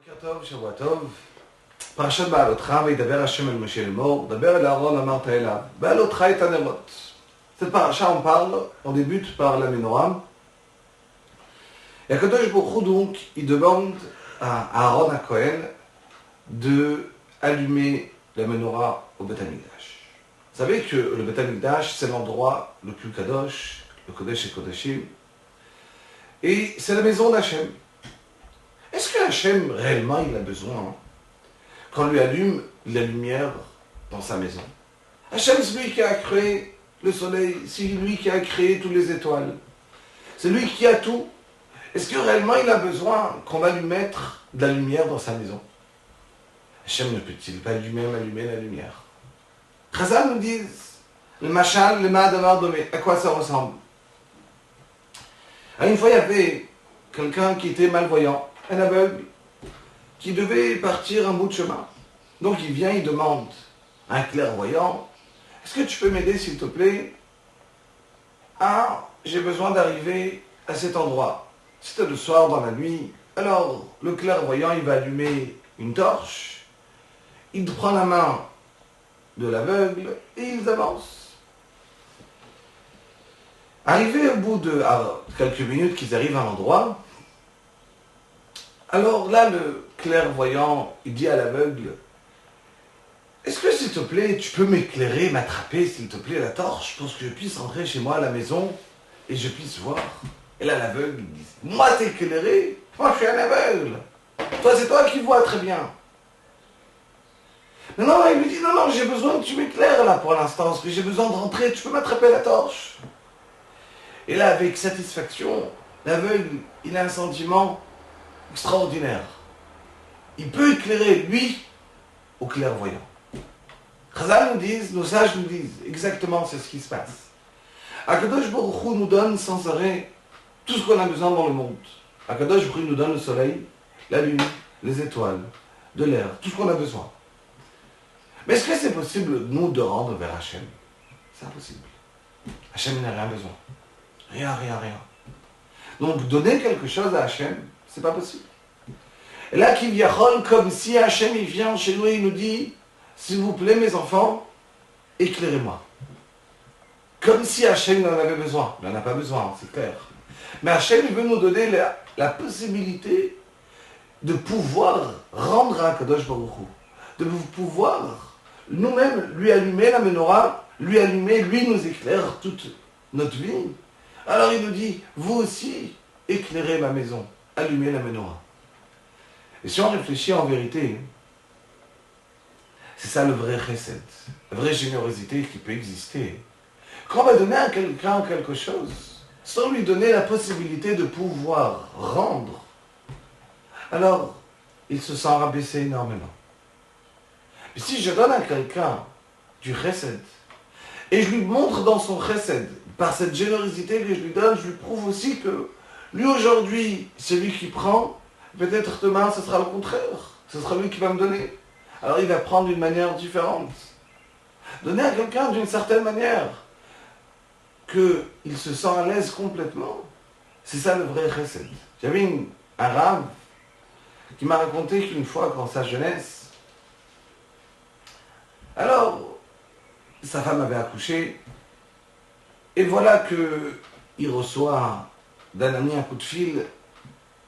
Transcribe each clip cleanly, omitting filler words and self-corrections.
בוקר טוב, שבוע טוב. פרשת בעלותך, וידבר השם אל משה לאמור, דבר אל אהרון אמרת אליו, בעלותך את הנרות. Cette paracha, on débute par la menorah. Et Akadosh Baruch Hu, donc, il demande à Aaron à Cohen de allumer la menorah au Beth Amikdash. Vous savez que le Beth Amikdash, c'est l'endroit le plus kadosh, le Kodesh et Kodashim, et c'est la maison d'Hachem. Est-ce que Hachem, réellement, il a besoin qu'on lui allume la lumière dans sa maison? Hachem, c'est lui qui a créé le soleil, c'est lui qui a créé toutes les étoiles. C'est lui qui a tout. Est-ce que réellement il a besoin qu'on va lui mettre de la lumière dans sa maison? Hachem ne peut-il pas lui-même allumer la lumière? Chazal nous disent, le machal, le ma'adavar domé, à quoi ça ressemble? Une fois, il y avait quelqu'un qui était malvoyant, un aveugle, qui devait partir un bout de chemin. Donc il vient, il demande à un clairvoyant, est-ce que tu peux m'aider s'il te plaît? Ah, j'ai besoin d'arriver à cet endroit. C'était le soir dans la nuit. Alors le clairvoyant, il va allumer une torche, il prend la main de l'aveugle et ils avancent. Arrivé au bout de quelques minutes qu'ils arrivent à l'endroit, alors là le clairvoyant, il dit à l'aveugle, est-ce que s'il te plaît, tu peux m'éclairer, m'attraper s'il te plaît la torche pour que je puisse rentrer chez moi à la maison et je puisse voir? Et là l'aveugle il dit, moi t'éclairer? Moi je suis un aveugle. Toi c'est toi qui vois très bien. Non, il lui dit, non, j'ai besoin que tu m'éclaires là pour l'instant, parce que j'ai besoin de rentrer, tu peux m'attraper la torche? Et là avec satisfaction, l'aveugle, il a un sentiment extraordinaire. Il peut éclairer lui au clairvoyant. Chazal nous disent, nos sages nous disent, exactement c'est ce qui se passe. Akadosh Baruch Hu nous donne sans arrêt tout ce qu'on a besoin dans le monde. Akadosh Baruch Hu nous donne le soleil, la lune, les étoiles, de l'air, tout ce qu'on a besoin. Mais est-ce que c'est possible, nous, de rendre vers Hachem? C'est impossible. Hachem n'a rien besoin. Rien. Donc donner quelque chose à Hachem, c'est pas possible. Et là, Kivyachol, comme si Hachem il vient chez nous et il nous dit, s'il vous plaît mes enfants, éclairez-moi. Comme si Hachem n'en avait besoin. Il n'en a pas besoin, c'est clair. Mais Hachem il veut nous donner la possibilité de pouvoir rendre à Kadosh Baruch Hu, de pouvoir nous-mêmes lui allumer la menorah, lui allumer, lui nous éclaire toute notre vie. Alors il nous dit, vous aussi, éclairez ma maison, allumez la menorah. Et si on réfléchit en vérité, c'est ça le vrai chesed, la vraie générosité qui peut exister. Quand on va donner à quelqu'un quelque chose, sans lui donner la possibilité de pouvoir rendre, alors il se sent rabaissé énormément. Et si je donne à quelqu'un du chesed, et je lui montre dans son chesed, par cette générosité que je lui donne, je lui prouve aussi que lui aujourd'hui, celui qui prend, peut-être demain ce sera le contraire, ce sera lui qui va me donner. Alors il va prendre d'une manière différente. Donner à quelqu'un d'une certaine manière, qu'il se sent à l'aise complètement, c'est ça le vrai chesed. J'avais un rave qui m'a raconté qu'une fois, dans sa jeunesse, alors sa femme avait accouché, et voilà qu'il reçoit d'un ami un coup de fil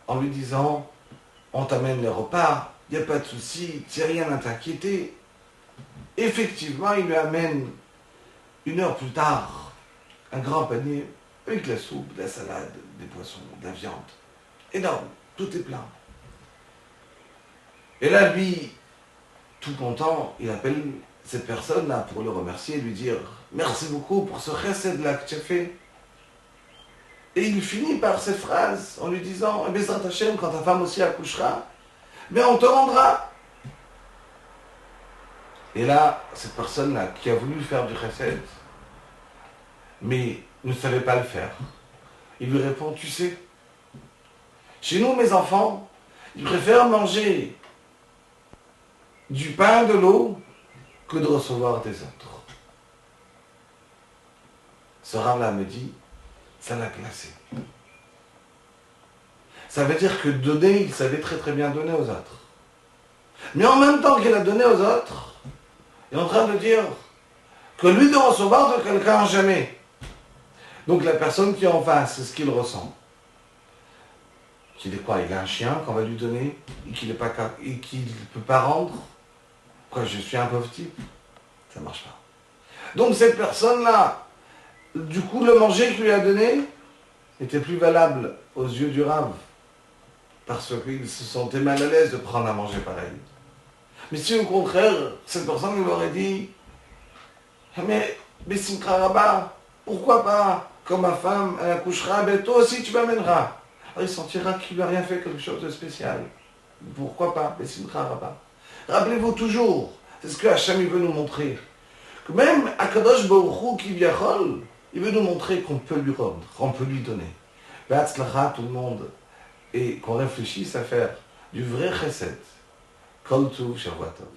en lui disant, on t'amène les repas, il n'y a pas de souci, tu n'as rien à t'inquiéter. Effectivement, il lui amène 1 heure plus tard un grand panier avec de la soupe, de la salade, des poissons, de la viande. Énorme, tout est plein. Et là, lui, tout content, il appelle cette personne-là pour le remercier et lui dire « Merci beaucoup pour ce chesed-là que tu as fait. » Et il finit par cette phrase en lui disant « Bezrat Hashem, quand ta femme aussi accouchera, on te rendra. » Et là, cette personne-là qui a voulu faire du chesed, mais ne savait pas le faire, il lui répond, tu sais, chez nous, mes enfants, ils préfèrent manger du pain, de l'eau, que de recevoir des autres. Ce rave-là me dit, ça l'a glacé. Ça veut dire que donner, il savait très très bien donner aux autres. Mais en même temps qu'il a donné aux autres, il est en train de dire que lui de recevoir de quelqu'un jamais. Donc la personne qui est en face, c'est ce qu'il ressent. Qu'il est quoi? Il a un chien qu'on va lui donner et qu'il ne peut pas rendre. Quoi, je suis un pauvre type? Ça ne marche pas. Donc cette personne-là, du coup, le manger qu'il lui a donné était plus valable aux yeux du Rav. Parce qu'il se sentait mal à l'aise de prendre à manger pareil. Mais si au contraire, cette personne lui aurait dit, mais Bessimcha Rabba, pourquoi pas, comme ma femme, elle accouchera, ben toi aussi tu m'amèneras. Alors il sentira qu'il lui a rien fait quelque chose de spécial. Pourquoi pas, Bessimcha Rabba. Rappelez-vous toujours, c'est ce que Hachem il veut nous montrer, que même Akadosh Baruch Hu Kivyachol, il veut nous montrer qu'on peut lui rendre, qu'on peut lui donner. Be'atzlacha tout le monde, et qu'on réfléchisse à faire du vrai chesed. Kol Tuv Shavua Tov.